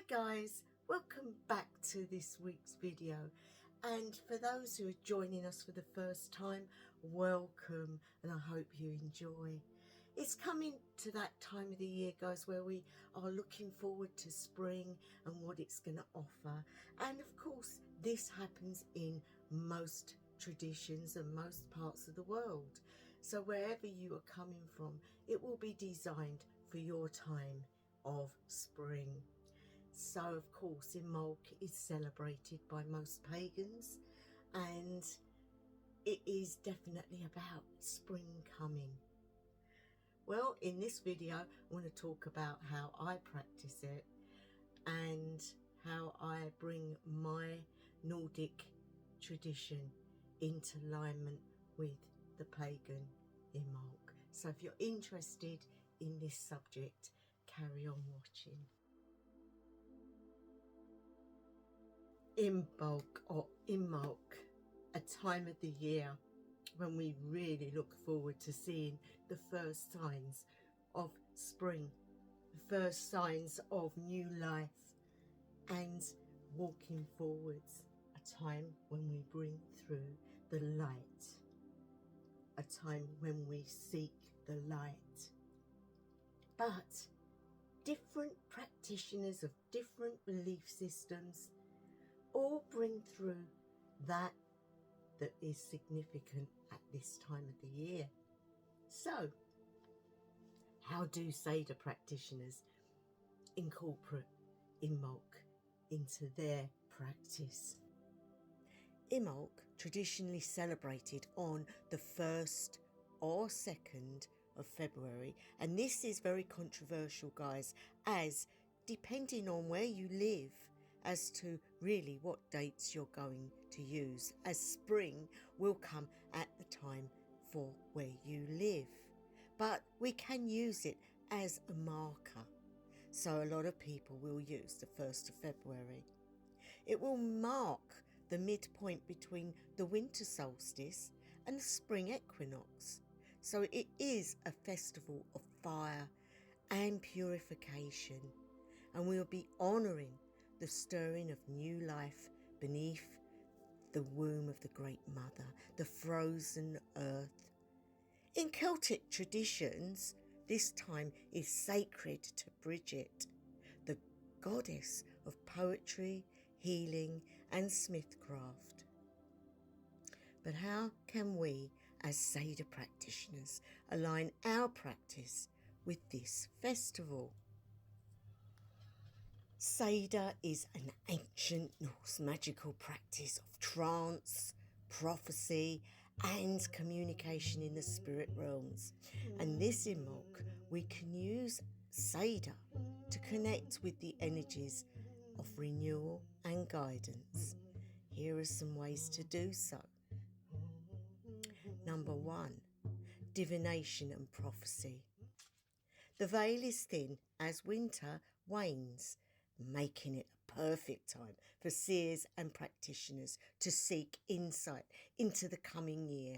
guys, welcome back to this week's video, and for those who are joining us for the first time, welcome, and I hope you enjoy. It's coming to that time of the year, guys, where we are looking forward to spring and what it's going to offer. And of course, this happens in most traditions and most parts of the world. So wherever you are coming from, it will be designed for your time of spring. So of course Imbolc is celebrated by most pagans, and it is definitely about spring coming. Well, in this video I want to talk about how I practice it and how I bring my Nordic tradition into alignment with the pagan Imbolc. So if you're interested in this subject, carry on watching. Imbolc, or Imbolc, a time of the year when we really look forward to seeing the first signs of spring, the first signs of new life and walking forwards, a time when we bring through the light, a time when we seek the light. But different practitioners of different belief systems all bring through that is significant at this time of the year. So, how do Seidr practitioners incorporate Imbolc into their practice? Imbolc traditionally celebrated on the 1st or 2nd of February, and this is very controversial, guys, as depending on where you live as to really what dates you're going to use, as spring will come at the time for where you live. But we can use it as a marker. So a lot of people will use the 1st of February. It will mark the midpoint between the winter solstice and the spring equinox. So it is a festival of fire and purification, and we'll be honouring the stirring of new life beneath the womb of the Great Mother, the frozen earth. In Celtic traditions, this time is sacred to Bridget, the goddess of poetry, healing and smithcraft. But how can we, as Seidr practitioners, align our practice with this festival? Seidr is an ancient Norse magical practice of trance, prophecy and communication in the spirit realms. And this Imbolc, we can use Seidr to connect with the energies of renewal and guidance. Here are some ways to do so. Number 1, divination and prophecy. The veil is thin as winter wanes, making it a perfect time for seers and practitioners to seek insight into the coming year.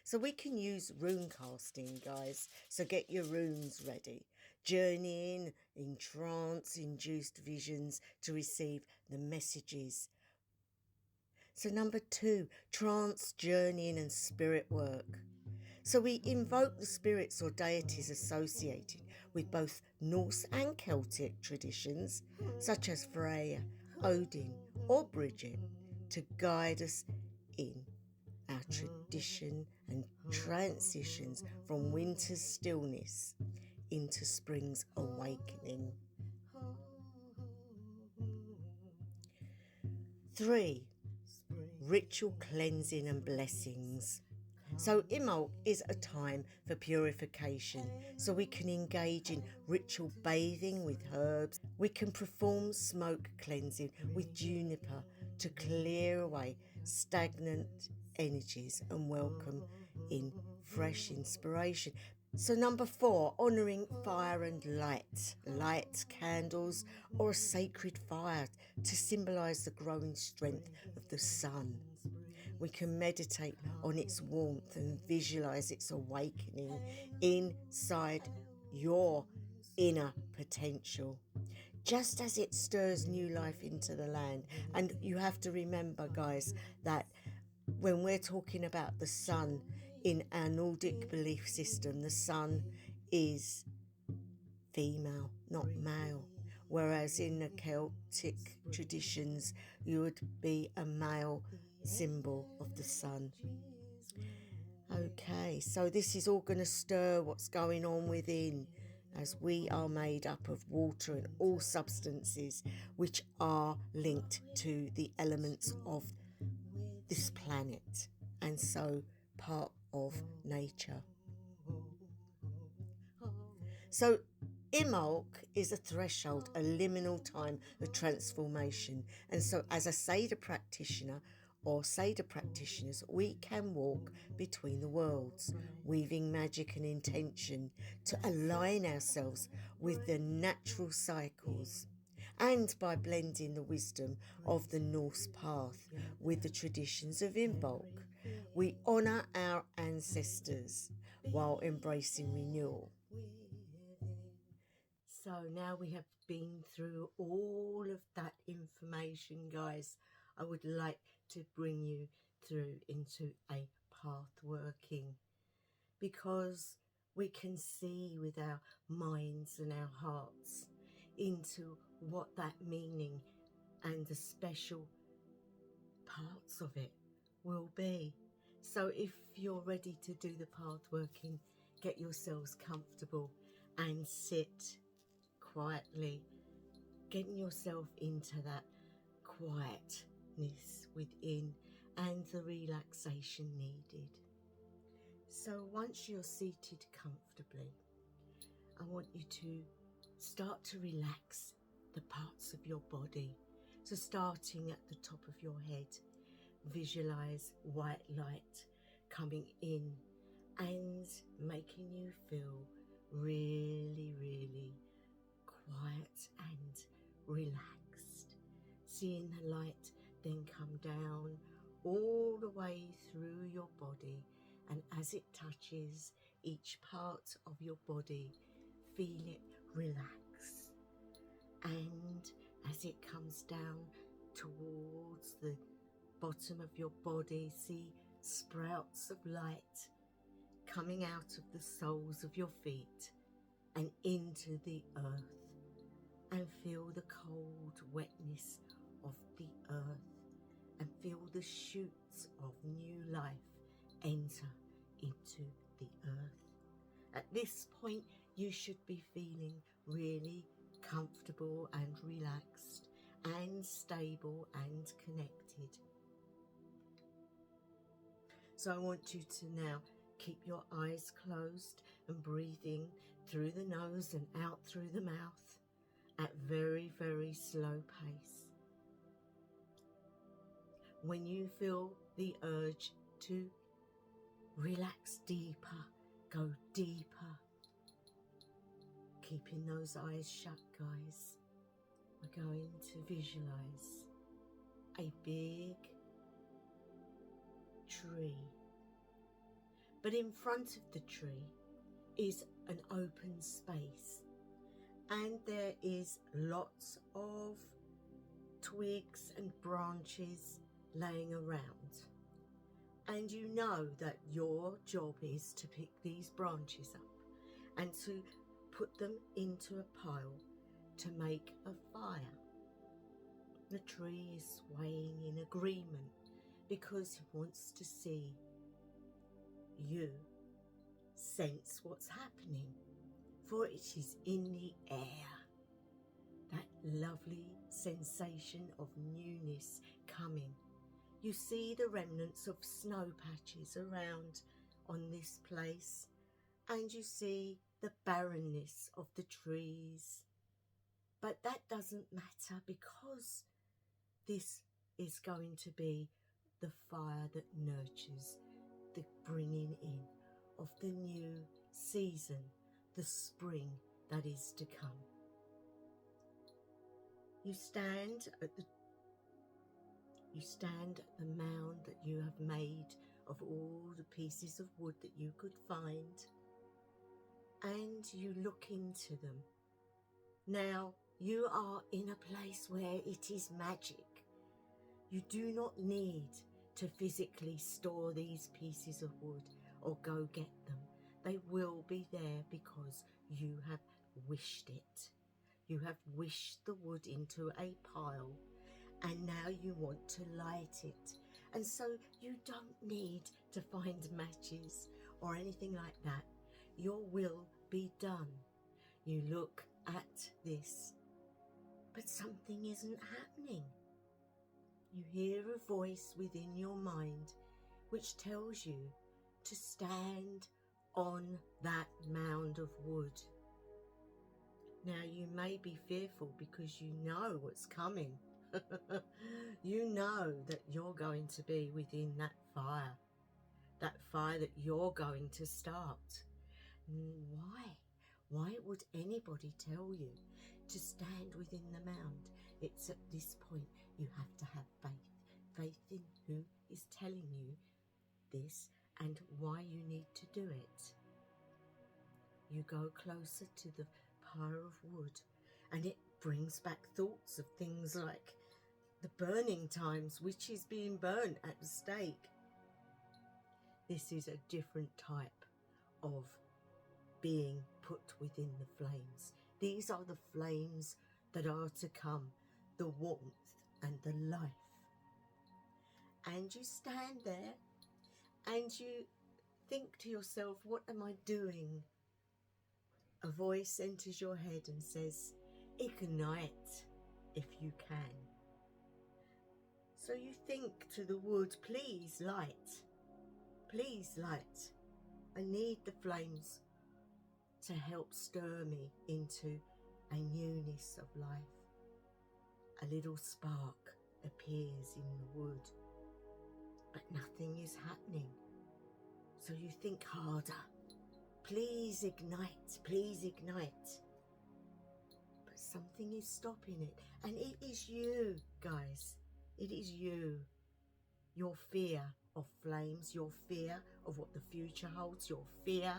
So we can use rune casting, guys, so get your runes ready. Journeying in trance-induced visions to receive the messages. So number 2, trance journeying and spirit work. So we invoke the spirits or deities associated with both Norse and Celtic traditions, such as Freya, Odin or Bridget, to guide us in our tradition and transitions from winter's stillness into spring's awakening. 3, ritual cleansing and blessings. So Imbolc is a time for purification, so we can engage in ritual bathing with herbs. We can perform smoke cleansing with juniper to clear away stagnant energies and welcome in fresh inspiration. So number 4, honouring fire and light. Light candles or a sacred fire to symbolise the growing strength of the sun. We can meditate on its warmth and visualise its awakening inside your inner potential. just as it stirs new life into the land. And you have to remember, guys, that when we're talking about the sun in our Nordic belief system, the sun is female, not male. Whereas in the Celtic traditions, you would be a male symbol of the sun. Okay, so this is all going to stir what's going on within, as we are made up of water and all substances which are linked to the elements of this planet, and so part of nature. So Imbolc is a threshold, a liminal time of transformation. And so as a Seidr practitioner or Seidr practitioners, we can walk between the worlds, weaving magic and intention to align ourselves with the natural cycles. And by blending the wisdom of the Norse path with the traditions of Imbolc, we honour our ancestors while embracing renewal. So now we have been through all of that information, guys. I would like to bring you through into a path working, because we can see with our minds and our hearts into what that meaning and the special parts of it will be. So if you're ready to do the path working, get yourselves comfortable and sit quietly, getting yourself into that quietness within and the relaxation needed. So once you're seated comfortably, I want you to start to relax the parts of your body. So starting at the top of your head, visualize white light coming in and making you feel really, really quiet and relaxed. Seeing the light then come down all the way through your body, and as it touches each part of your body, feel it relax. And as it comes down towards the bottom of your body, see sprouts of light coming out of the soles of your feet and into the earth, and feel the cold wetness of the earth, and feel the shoots of new life enter into the earth. At this point, you should be feeling really comfortable and relaxed and stable and connected. So I want you to now keep your eyes closed and breathing through the nose and out through the mouth at very, very slow pace. When you feel the urge to relax deeper, go deeper. Keeping those eyes shut, guys. We're going to visualize a big tree. But in front of the tree is an open space, and there is lots of twigs and branches laying around. And you know that your job is to pick these branches up and to put them into a pile to make a fire. The tree is swaying in agreement because he wants to see you sense what's happening, for it is in the air. That lovely sensation of newness coming. You see the remnants of snow patches around on this place, and you see the barrenness of the trees. But that doesn't matter, because this is going to be the fire that nurtures the bringing in of the new season, the spring that is to come. You stand at the mound that you have made of all the pieces of wood that you could find, and you look into them. Now You are in a place where it is magic. You do not need to physically store these pieces of wood or go get them. They will be there because you have wished it. You have wished the wood into a pile and now you want to light it. And so you don't need to find matches or anything like that. Your will be done. You look at this, but something isn't happening. You hear a voice within your mind which tells you to stand on that mound of wood. Now you may be fearful because you know what's coming. You know that you're going to be within that fire that you're going to start. Why? Why would anybody tell you to stand within the mound? It's at this point you have to have faith in who is telling you this and why you need to do it. You go closer to the pyre of wood and it brings back thoughts of things like the burning times, witches being burnt at the stake. This is a different type of being put within the flames. These are the flames that are to come, the warmth and the life. And you stand there and you think to yourself, what am I doing? A voice enters your head and says, ignite if you can. So you think to the wood, please light. Please light. I need the flames to help stir me into a newness of life. A little spark appears in the wood, but nothing is happening. So you think harder. Please ignite, please ignite. But something is stopping it, and it is you, guys. It is you. Your fear of flames, your fear of what the future holds, your fear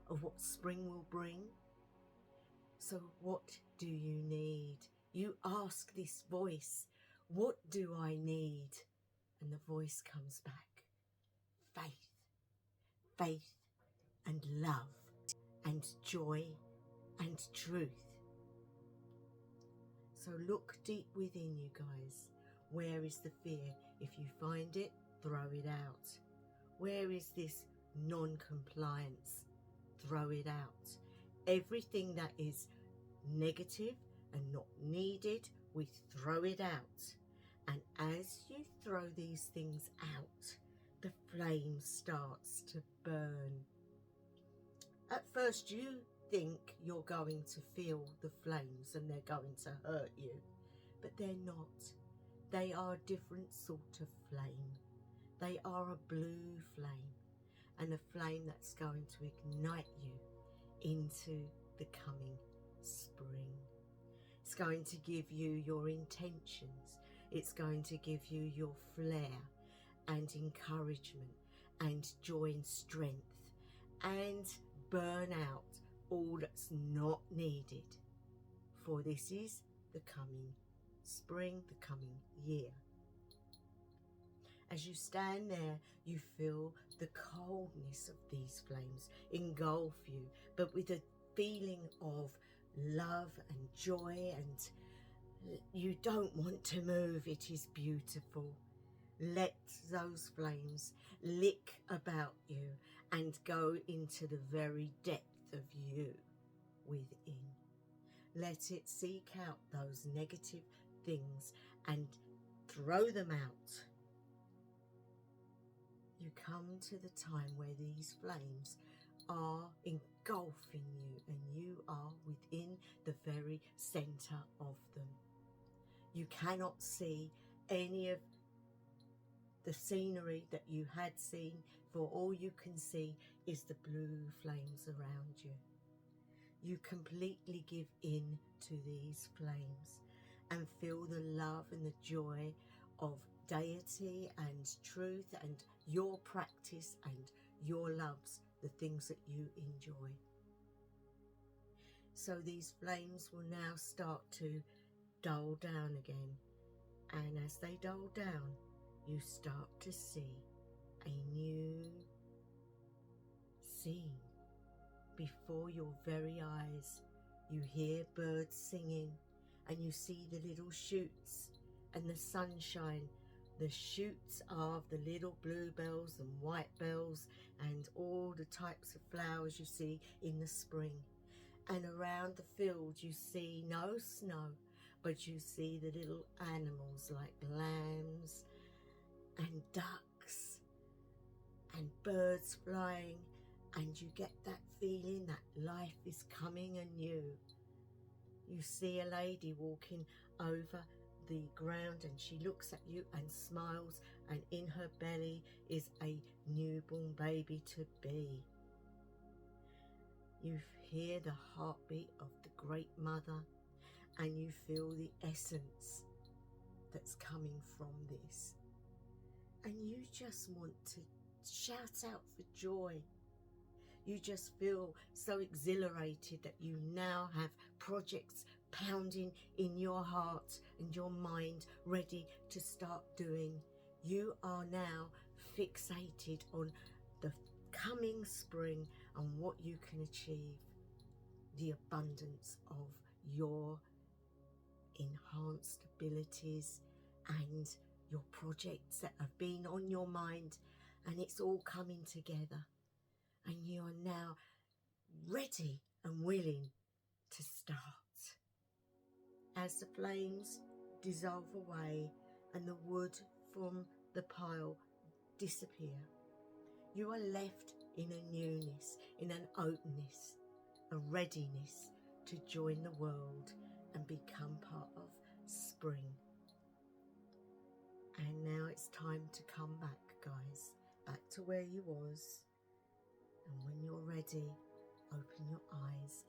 of what spring will bring. So what do you need? You ask this voice, what do I need? And the voice comes back. Faith. Faith and love and joy and truth. So look deep within you, guys. Where is the fear? If you find it, throw it out. Where is this non-compliance? Throw it out. Everything that is negative and not needed, we throw it out. And as you throw these things out, the flame starts to burn. At first you think you're going to feel the flames and they're going to hurt you, but they're not. They are a different sort of flame. They are a blue flame, and a flame that's going to ignite you into the coming spring. It's going to give you your intentions. It's going to give you your flair and encouragement and joy and strength, and burn out all that's not needed. For this is the coming spring, the coming year. As you stand there, you feel the coldness of these flames engulf you, but with a feeling of love and joy, and you don't want to move. It is beautiful. Let those flames lick about you and go into the very depth of you within. Let it seek out those negative things and throw them out. You come to the time where these flames are engulfing you and you are within the very center of them. You cannot see any of the scenery that you had seen, for all you can see is the blue flames around you. You completely give in to these flames and feel the love and the joy of deity and truth and your practice and your loves, the things that you enjoy. So these flames will now start to dull down again. And as they dull down, you start to see a new scene before your very eyes. You hear birds singing, and you see the little shoots and the sunshine. The shoots are the little bluebells and white bells and all the types of flowers you see in the spring. And around the field you see no snow, but you see the little animals like lambs and ducks and birds flying, and you get that feeling that life is coming anew. You see a lady walking over the ground, and she looks at you and smiles, and in her belly is a newborn baby to be. You hear the heartbeat of the Great Mother, and you feel the essence that's coming from this. And you just want to shout out for joy. You just feel so exhilarated that you now have projects pounding in your heart and your mind, ready to start doing. You are now fixated on the coming spring and what you can achieve, the abundance of your enhanced abilities and your projects that have been on your mind, and it's all coming together, and you are now ready and willing to start. As the flames dissolve away and the wood from the pile disappear, you are left in a newness, in an openness, a readiness to join the world and become part of spring. And now it's time to come back, guys, back to where you was. And when you're ready, open your eyes.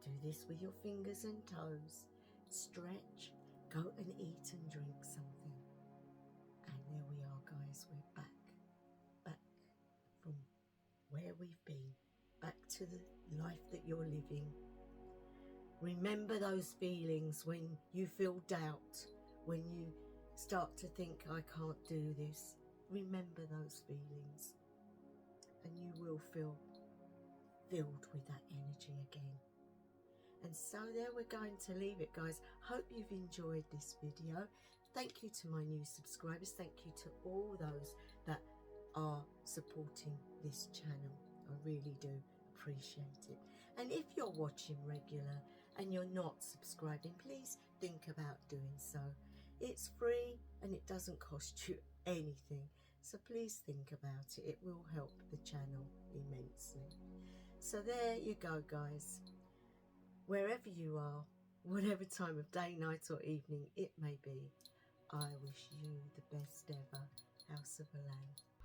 Do this with your fingers and toes. Stretch, go and eat and drink something. And there we are, guys, we're back from where we've been, back to the life that you're living. Remember those feelings when you feel doubt, when you start to think, I can't do this. Remember those feelings, and you will feel filled with that energy again. And so there we're going to leave it, guys. Hope you've enjoyed this video. Thank you to my new subscribers. Thank you to all those that are supporting this channel. I really do appreciate it. And if you're watching regular and you're not subscribing, please think about doing so. It's free and it doesn't cost you anything. So please think about it. It will help the channel immensely. So there you go, guys. Wherever you are, whatever time of day, night or evening it may be, I wish you the best ever. House of Alang.